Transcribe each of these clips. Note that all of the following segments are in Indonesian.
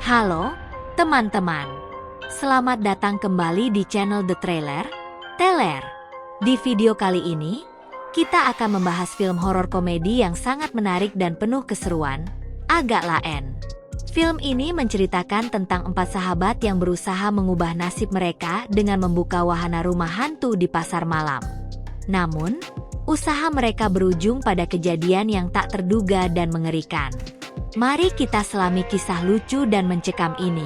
Halo, teman-teman. Selamat datang kembali di channel The Trailer, Teler. Di video kali ini, kita akan membahas film horor komedi yang sangat menarik dan penuh keseruan, Agak Laen. Film ini menceritakan tentang 4 sahabat yang berusaha mengubah nasib mereka dengan membuka wahana rumah hantu di pasar malam. Namun, usaha mereka berujung pada kejadian yang tak terduga dan mengerikan. Mari kita selami kisah lucu dan mencekam ini.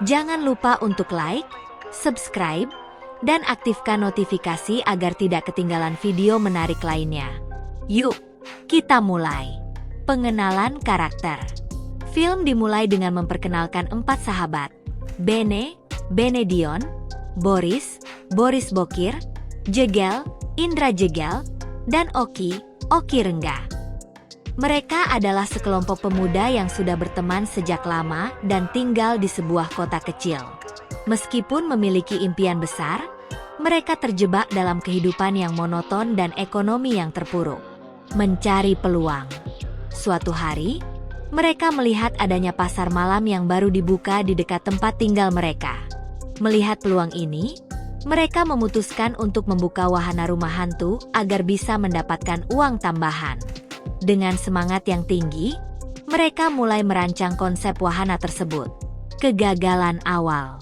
Jangan lupa untuk like, subscribe, dan aktifkan notifikasi agar tidak ketinggalan video menarik lainnya. Yuk, kita mulai. Pengenalan karakter. Film dimulai dengan memperkenalkan 4 sahabat. Bene, Benedion, Boris, Boris Bokir, Jegel, Indra Jegel, dan Oki, Oki Rengga. Mereka adalah sekelompok pemuda yang sudah berteman sejak lama dan tinggal di sebuah kota kecil. Meskipun memiliki impian besar, mereka terjebak dalam kehidupan yang monoton dan ekonomi yang terpuruk. Mencari peluang. Suatu hari, mereka melihat adanya pasar malam yang baru dibuka di dekat tempat tinggal mereka. Melihat peluang ini, mereka memutuskan untuk membuka wahana rumah hantu agar bisa mendapatkan uang tambahan. Dengan semangat yang tinggi, mereka mulai merancang konsep wahana tersebut. Kegagalan awal.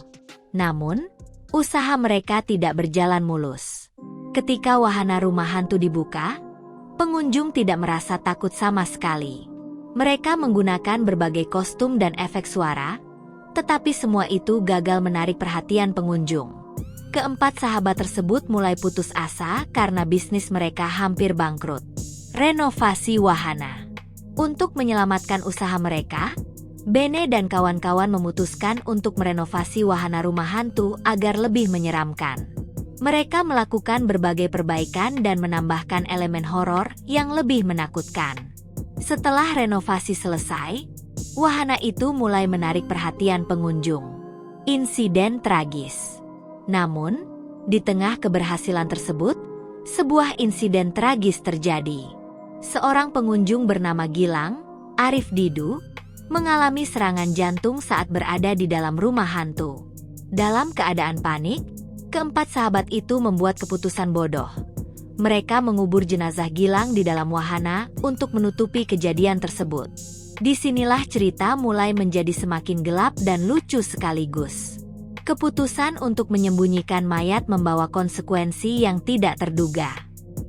Namun, usaha mereka tidak berjalan mulus. Ketika wahana rumah hantu dibuka, pengunjung tidak merasa takut sama sekali. Mereka menggunakan berbagai kostum dan efek suara, tetapi semua itu gagal menarik perhatian pengunjung. Keempat sahabat tersebut mulai putus asa karena bisnis mereka hampir bangkrut. Renovasi wahana. Untuk menyelamatkan usaha mereka, Bene dan kawan-kawan memutuskan untuk merenovasi wahana rumah hantu agar lebih menyeramkan. Mereka melakukan berbagai perbaikan dan menambahkan elemen horor yang lebih menakutkan. Setelah renovasi selesai, wahana itu mulai menarik perhatian pengunjung. Insiden tragis. Namun, di tengah keberhasilan tersebut, sebuah insiden tragis terjadi. Seorang pengunjung bernama Gilang, Arif Didu, mengalami serangan jantung saat berada di dalam rumah hantu. Dalam keadaan panik, keempat sahabat itu membuat keputusan bodoh. Mereka mengubur jenazah Gilang di dalam wahana untuk menutupi kejadian tersebut. Disinilah cerita mulai menjadi semakin gelap dan lucu sekaligus. Keputusan untuk menyembunyikan mayat membawa konsekuensi yang tidak terduga.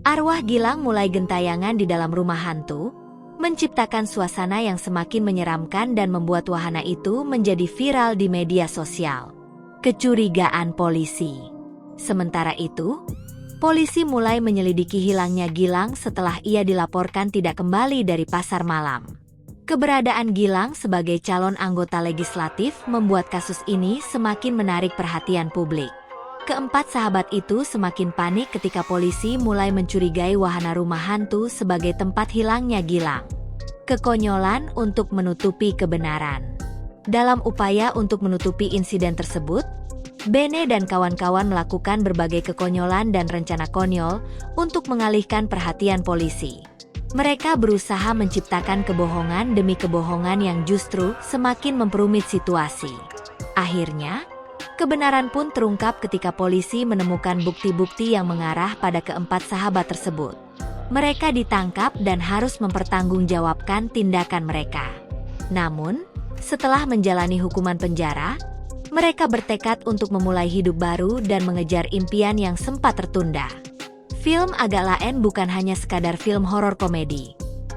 Arwah Gilang mulai gentayangan di dalam rumah hantu, menciptakan suasana yang semakin menyeramkan dan membuat wahana itu menjadi viral di media sosial. Kecurigaan polisi. Sementara itu, polisi mulai menyelidiki hilangnya Gilang setelah ia dilaporkan tidak kembali dari pasar malam. Keberadaan Gilang sebagai calon anggota legislatif membuat kasus ini semakin menarik perhatian publik. Keempat sahabat itu semakin panik ketika polisi mulai mencurigai wahana rumah hantu sebagai tempat hilangnya Gilang. Kekonyolan untuk menutupi kebenaran. Dalam upaya untuk menutupi insiden tersebut, Bene dan kawan-kawan melakukan berbagai kekonyolan dan rencana konyol untuk mengalihkan perhatian polisi. Mereka berusaha menciptakan kebohongan demi kebohongan yang justru semakin memperumit situasi. Akhirnya, kebenaran pun terungkap ketika polisi menemukan bukti-bukti yang mengarah pada keempat sahabat tersebut. Mereka ditangkap dan harus mempertanggungjawabkan tindakan mereka. Namun, setelah menjalani hukuman penjara, mereka bertekad untuk memulai hidup baru dan mengejar impian yang sempat tertunda. Film Agak Laen bukan hanya sekadar film horor komedi.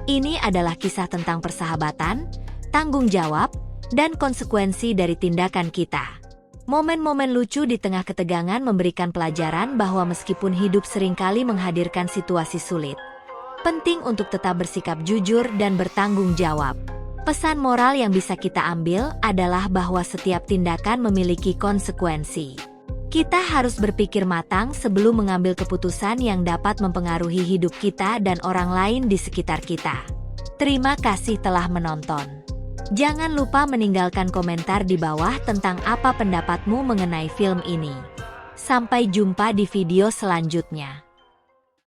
Ini adalah kisah tentang persahabatan, tanggung jawab, dan konsekuensi dari tindakan kita. Momen-momen lucu di tengah ketegangan memberikan pelajaran bahwa meskipun hidup seringkali menghadirkan situasi sulit, penting untuk tetap bersikap jujur dan bertanggung jawab. Pesan moral yang bisa kita ambil adalah bahwa setiap tindakan memiliki konsekuensi. Kita harus berpikir matang sebelum mengambil keputusan yang dapat mempengaruhi hidup kita dan orang lain di sekitar kita. Terima kasih telah menonton. Jangan lupa meninggalkan komentar di bawah tentang apa pendapatmu mengenai film ini. Sampai jumpa di video selanjutnya.